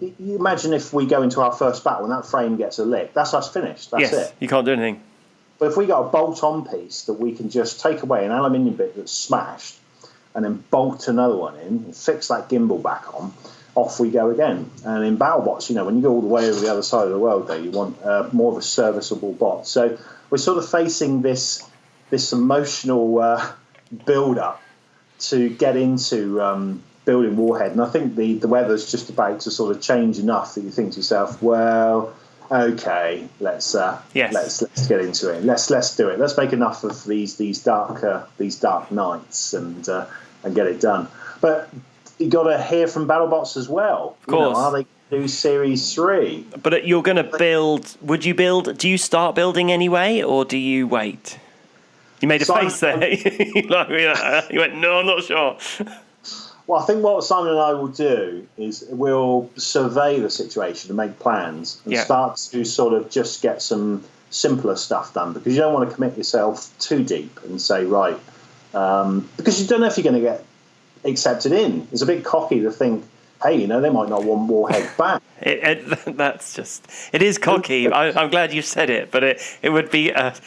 You imagine if we go into our first battle and that frame gets a lick. That's us finished. That's it. You can't do anything. But if we got a bolt-on piece that we can just take away an aluminium bit that's smashed and then bolt another one in and fix that gimbal back on, off we go again. And in BattleBots, when you go all the way over the other side of the world, you want more of a serviceable bot. So we're sort of facing this emotional build-up to get into building Warhead. And I think the weather's just about to sort of change enough that you think to yourself, well, okay, let's get into it. Let's do it. Let's make enough of these dark nights and get it done. But you got to hear from BattleBots as well. Of course. Are they do Series 3? But you're going to build. Would you build? Do you start building anyway, or do you wait? You made a face there. You went, no, I'm not sure. Well, I think what Simon and I will do is we'll survey the situation and make plans and start to sort of just get some simpler stuff done, because you don't want to commit yourself too deep and say, right, because you don't know if you're going to get accepted in. It's a bit cocky to think, hey, they might not want Warhead back. It is cocky. I'm glad you said it, but it would be that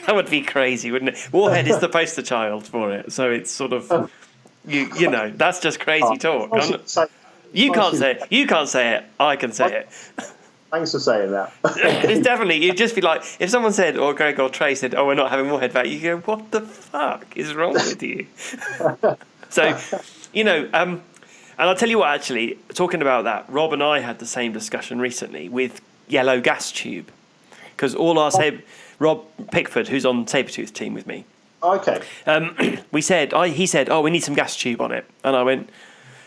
would be crazy, wouldn't it? Warhead is the poster child for it, so it's sort of that's just crazy talk. You can't say it. I can say it. Thanks for saying that. It's definitely, you'd just be like, if someone said, or Greg or Trey said, oh, we're not having Warhead back, you go, what the fuck is wrong with you? So, and I'll tell you what, actually, talking about that, Rob and I had the same discussion recently with yellow gas tube. Because Rob Pickford, who's on Sabretooth team with me, Okay. he said, oh, we need some gas tube on it. And I went,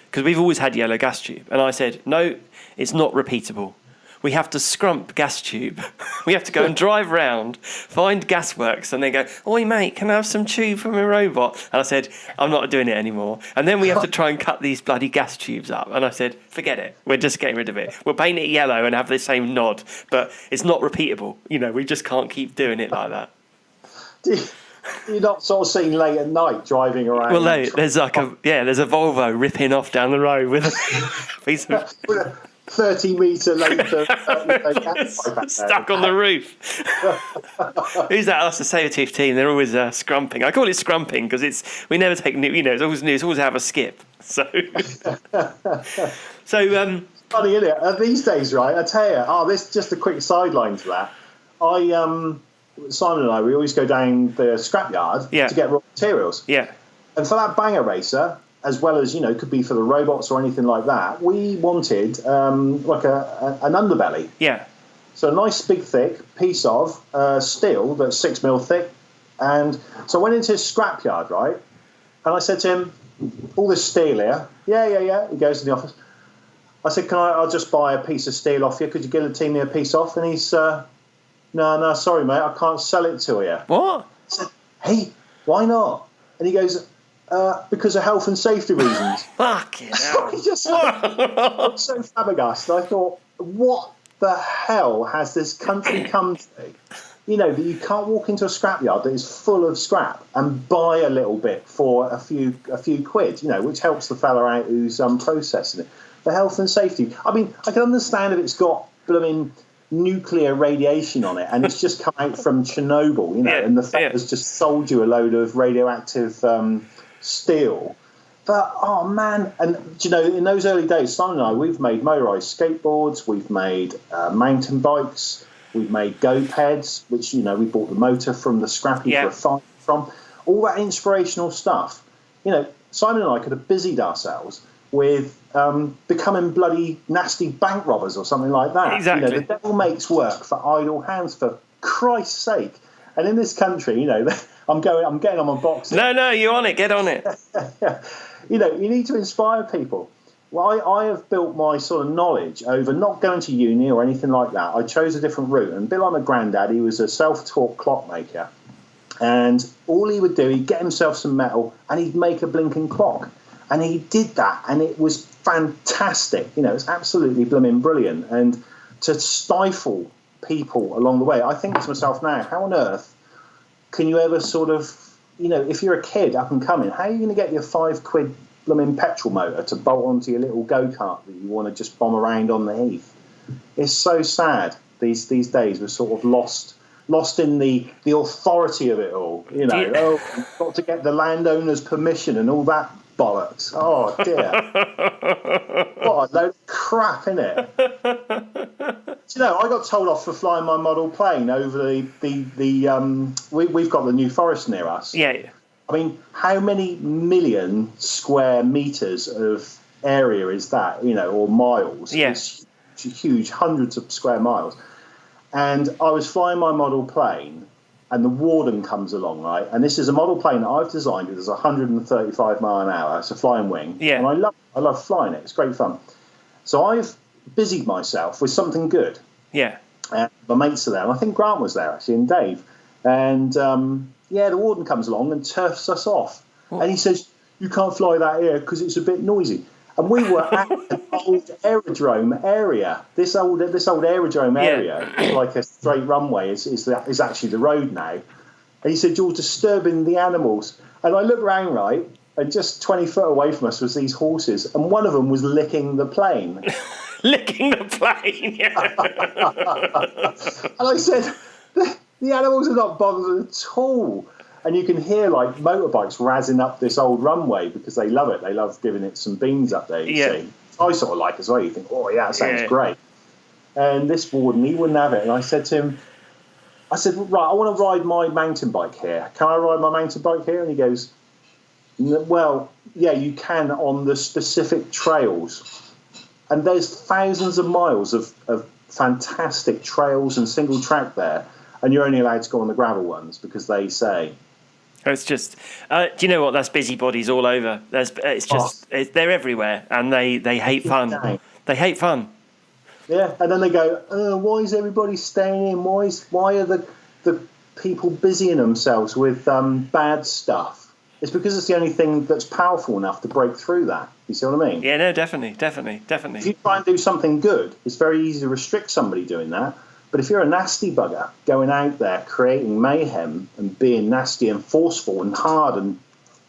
because we've always had yellow gas tube. And I said, no, it's not repeatable. We have to scrump gas tube. We have to go and drive round, find gasworks, and then go, oi, mate, can I have some tube from a robot? And I said, I'm not doing it anymore. And then we have to try and cut these bloody gas tubes up. And I said, forget it. We're just getting rid of it. We'll paint it yellow and have the same nod. But it's not repeatable. We just can't keep doing it like that. You're not sort of seen late at night driving around. Well, no, there's a Volvo ripping off down the road with a piece of... 30-metre later, stuck on the roof. Who's that? That's the Sabretooth team. They're always scrumping. I call it scrumping because we never take new. It's always new. It's always have a skip. So, funny, isn't it? These days, right? I tell you. This just a quick sideline to that. Simon and I, we always go down the scrapyard to get raw materials. Yeah. And for that banger racer, as well as, could be for the robots or anything like that, we wanted like an underbelly. Yeah. So a nice big thick piece of steel that's 6mm thick. And so I went into his scrapyard, right? And I said to him, all this steel here. Yeah. He goes to the office. I said, I'll just buy a piece of steel off you. Could you guillotine me a piece off? And he's, no, sorry, mate, I can't sell it to you. What? I said, hey, why not? And he goes, because of health and safety reasons. Fucking hell. I was so flabbergasted. I thought, what the hell has this country come to? That you can't walk into a scrapyard that is full of scrap and buy a little bit for a few quid, which helps the fella out who's processing it. The health and safety. I mean, I can understand if it's got blooming nuclear radiation on it and it's just come out from Chernobyl, and the fella's just sold you a load of radioactive steel. But oh man, and in those early days, Simon and I, we've made motorized skateboards, we've made mountain bikes, we've made go-peds, which we bought the motor from the scrappy for a fight from. All that inspirational stuff. Simon and I could have busied ourselves with becoming bloody nasty bank robbers or something like that. Exactly. The devil makes work for idle hands, for Christ's sake. And in this country, I'm getting on my box. No, you're on it. Get on it. You need to inspire people. Well, I have built my sort of knowledge over not going to uni or anything like that. I chose a different route. And Bill, my granddad, he was a self-taught clockmaker. And all he would do, he'd get himself some metal and he'd make a blinking clock. And he did that, and it was fantastic. It's absolutely blooming brilliant. And to stifle people along the way, I think to myself now, how on earth can you ever sort of, if you're a kid up and coming, how are you going to get your £5 blooming petrol motor to bolt onto your little go-kart that you want to just bomb around on the heath? It's so sad these days. We're sort of lost in the authority of it all. You've got to get the landowner's permission and all that bollocks. Oh dear. What a load of crap, innit? I got told off for flying my model plane over we've got the New Forest near us. Yeah. I mean, how many million square meters of area is that, or miles? Yeah. It's huge, hundreds of square miles. And I was flying my model plane, and the warden comes along, right? And this is a model plane that I've designed. It is 135 mile an hour. It's a flying wing. Yeah. And I love flying it. It's great fun. So I've busied myself with something good. Yeah. And my mates are there. And I think Grant was there, actually, and Dave. And, the warden comes along and turfs us off. What? And he says, you can't fly that here because it's a bit noisy. And we were at an old aerodrome area. This old aerodrome area, like a straight runway, is actually the road now. And he said, you're disturbing the animals. And I looked round, right, and just 20 foot away from us was these horses, and one of them was licking the plane. Licking the plane, yeah. And I said, the animals are not bothered at all. And you can hear like motorbikes razzing up this old runway because they love it. They love giving it some beans up there, you see. I sort of like as well. You think, oh, yeah, that sounds great. And this warden, he wouldn't have it. And I said to him, right, I want to ride my mountain bike here. Can I ride my mountain bike here? And he goes, well, yeah, you can on the specific trails. And there's thousands of miles of fantastic trails and single track there. And you're only allowed to go on the gravel ones because they say... It's just, do you know what? That's busybodies all over. They're everywhere, and they hate fun. They hate fun. Yeah, and then they go, why is everybody staying in? Why are the people busying themselves with bad stuff? It's because it's the only thing that's powerful enough to break through that. You see what I mean? Yeah, no, definitely. If you try and do something good, it's very easy to restrict somebody doing that. But if you're a nasty bugger going out there creating mayhem and being nasty and forceful and hard and,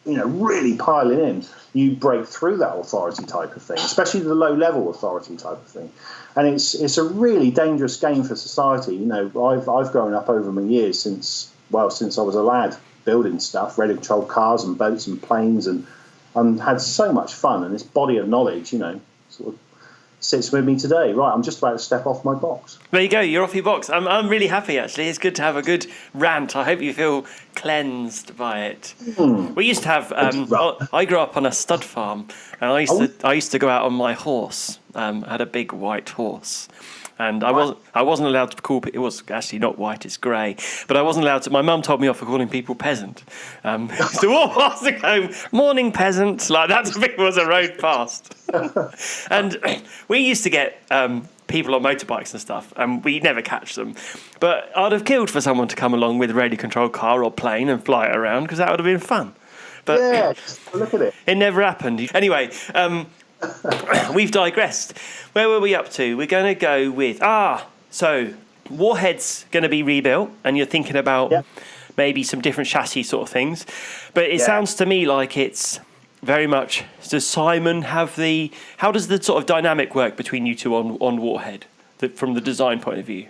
really piling in, you break through that authority type of thing, especially the low-level authority type of thing. And it's a really dangerous game for society. I've grown up over my years since I was a lad, building stuff, radio-controlled cars and boats and planes, and had so much fun. And this body of knowledge, sort of sits with me today. Right, I'm just about to step off my box. There you go, you're off your box. I'm really happy, actually. It's good to have a good rant. I hope you feel cleansed by it. We used to have... I grew up on a stud farm, and I used to go out on my horse. I had a big white horse. And I wasn't allowed to call... It was actually not white, it's grey. But I wasn't allowed to... My mum told me off for calling people peasant. So walk past the home, morning peasant. Like, that's if it was a road past. And we used to get people on motorbikes and stuff, and we never catch them. But I'd have killed for someone to come along with a radio-controlled car or plane and fly it around, because that would have been fun. But yeah, look at it. It never happened. Anyway... we've digressed. Where were we up to? We're going to go with... so Warhead's going to be rebuilt, and you're thinking about maybe some different chassis sort of things. But it sounds to me like it's very much... Does Simon have the... How does the sort of dynamic work between you two on Warhead, from the design point of view?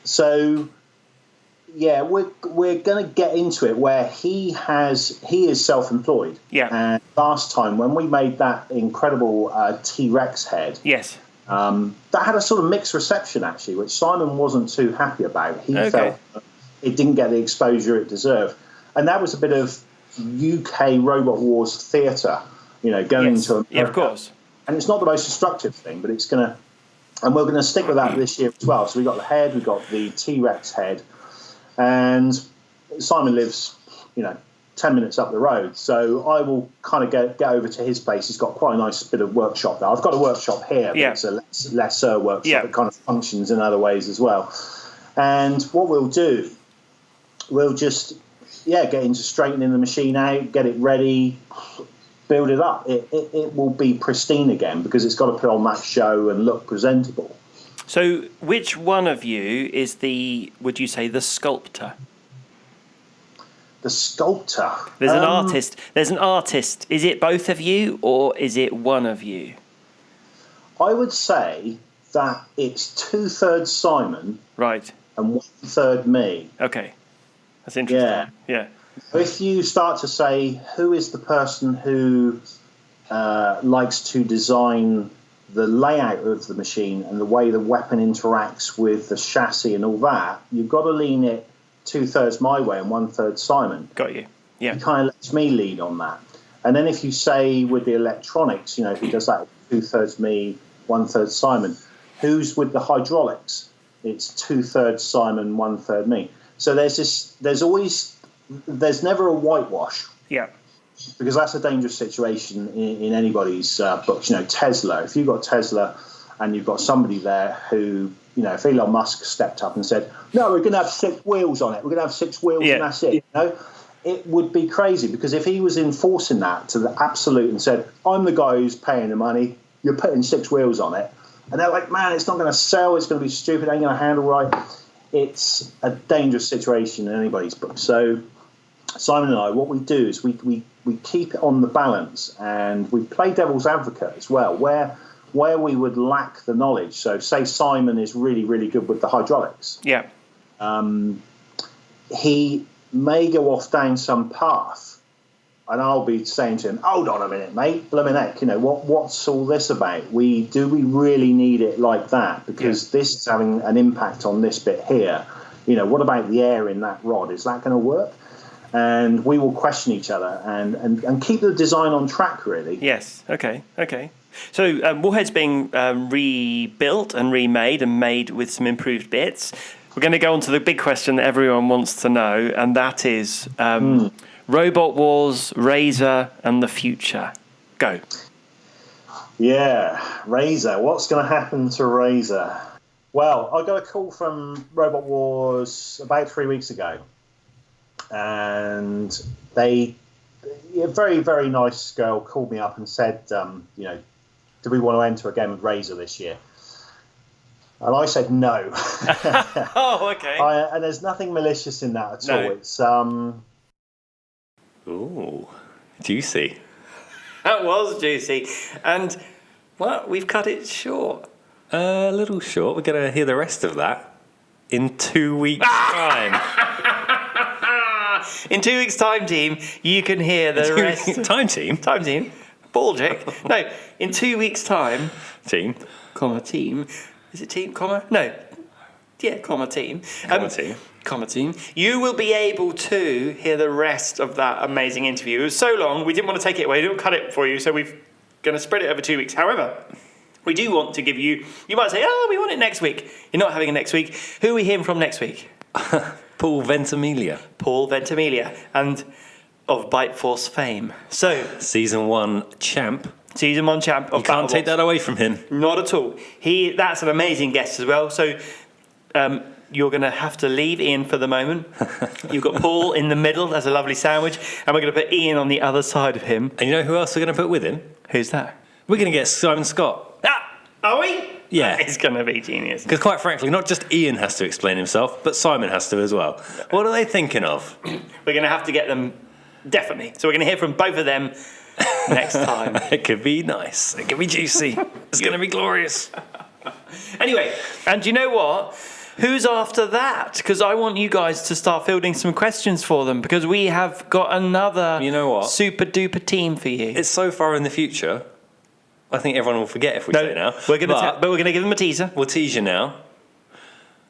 So... Yeah, we're going to get into it where he is self-employed. Yeah. And last time when we made that incredible T-Rex head, yes, that had a sort of mixed reception actually, which Simon wasn't too happy about. He felt it didn't get the exposure it deserved, and that was a bit of UK Robot Wars theatre, going into America. Yeah, of course. And it's not the most destructive thing, but it's going to, and we're going to stick with that this year as well. So we got the head, we got the T-Rex head. And Simon lives, 10 minutes up the road. So I will kind of get over to his place. He's got quite a nice bit of workshop there. I've got a workshop here, but it's a lesser workshop that kind of functions in other ways as well. And what we'll do, we'll just, get into straightening the machine out, get it ready, build it up. It will be pristine again because it's got to put on that show and look presentable. So, which one of you is would you say, the sculptor? The sculptor? There's an artist. There's an artist. Is it both of you, or is it one of you? I would say that it's 2/3 Simon. Right. And 1/3 me. Okay. That's interesting. Yeah. If you start to say, who is the person who likes to design the layout of the machine and the way the weapon interacts with the chassis and all that, you've got to lean it 2/3 my way and 1/3 Simon. Got you. Yeah. He kind of lets me lead on that. And then if you say with the electronics, if he does that 2/3 me, 1/3 Simon, who's with the hydraulics? It's 2/3 Simon, 1/3 me. So there's never a whitewash. Yeah. Because that's a dangerous situation in anybody's books. Tesla, if you've got Tesla and you've got somebody there who, if Elon Musk stepped up and said, no, we're going to have 6 wheels on it, we're going to have 6 wheels and that's it, it would be crazy. Because if he was enforcing that to the absolute and said, I'm the guy who's paying the money, you're putting 6 wheels on it, and they're like, man, it's not going to sell, it's going to be stupid, ain't going to handle right, it's a dangerous situation in anybody's book. So Simon and I, what we do is we keep it on the balance, and we play devil's advocate as well, where we would lack the knowledge. So say Simon is really, really good with the hydraulics. Yeah. He may go off down some path, and I'll be saying to him, "Hold on a minute, mate, blimmin' heck, what's all this about? Do we really need it like that? Because this is having an impact on this bit here. What about the air in that rod? Is that going to work?" And we will question each other and keep the design on track, really. Yes. Okay. So Warhead's being rebuilt and remade and made with some improved bits. We're going to go on to the big question that everyone wants to know, and that is Robot Wars, Razer, and the future. Go. Yeah, Razer. What's going to happen to Razer? Well, I got a call from Robot Wars about 3 weeks ago. And a very, very nice girl called me up and said, do we want to enter a game with Razer this year? And I said no. Oh, okay. And there's nothing malicious in that at all. It's Ooh, juicy. That was juicy. And, well, we've cut it short. A little short. We're going to hear the rest of that in 2 weeks' time. In 2 weeks' time, team, you can hear the rest. Time team? Time team. Balljack. No, in 2 weeks' time. Team. Team. Is it team, No. Yeah, team. Team. You will be able to hear the rest of that amazing interview. It was so long, we didn't want to take it away. We didn't cut it for you, so we're going to spread it over 2 weeks. However, we do want to give you might say, we want it next week. You're not having it next week. Who are we hearing from next week? Paul Ventimiglia. And of Bite Force fame. So, Season 1 champ. Of you can't take that away from him. Not at all. That's an amazing guest as well. So, you're going to have to leave Ian for the moment. You've got Paul in the middle. That's a lovely sandwich. And we're going to put Ian on the other side of him. And you know who else we're going to put with him? Who's that? We're going to get Simon Scott. Are we? Yeah. It's going to be genius. Because quite frankly, not just Ian has to explain himself, but Simon has to as well. What are they thinking of? We're going to have to get them, definitely. So we're going to hear from both of them next time. It could be nice. It could be juicy. It's going to be glorious. Anyway, and you know what? Who's after that? Because I want you guys to start fielding some questions for them, because we have got another super duper team for you. It's so far in the future. I think everyone will forget if we say now. But we're going to give them a teaser. We'll tease you now.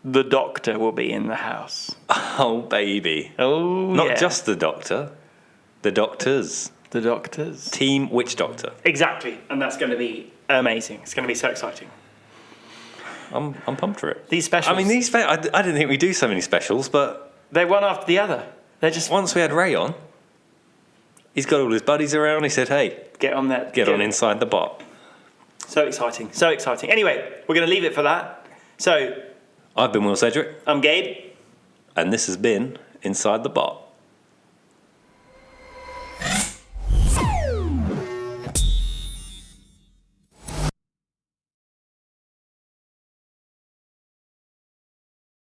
The Doctor will be in the house. Oh, baby. Oh, Not just the Doctor. The Doctors. The Doctors. Team Witch Doctor. Exactly. And that's going to be amazing. It's going to be so exciting. I'm pumped for it. These specials. I mean, I didn't think we'd do so many specials, but... They're one after the other. They're just... Once we had Ray on, he's got all his buddies around. He said, hey... Get on that. Get on Inside the Bot. So exciting. So exciting. Anyway, we're going to leave it for that. So... I've been Will Cedric. I'm Gabe. And this has been Inside the Bot.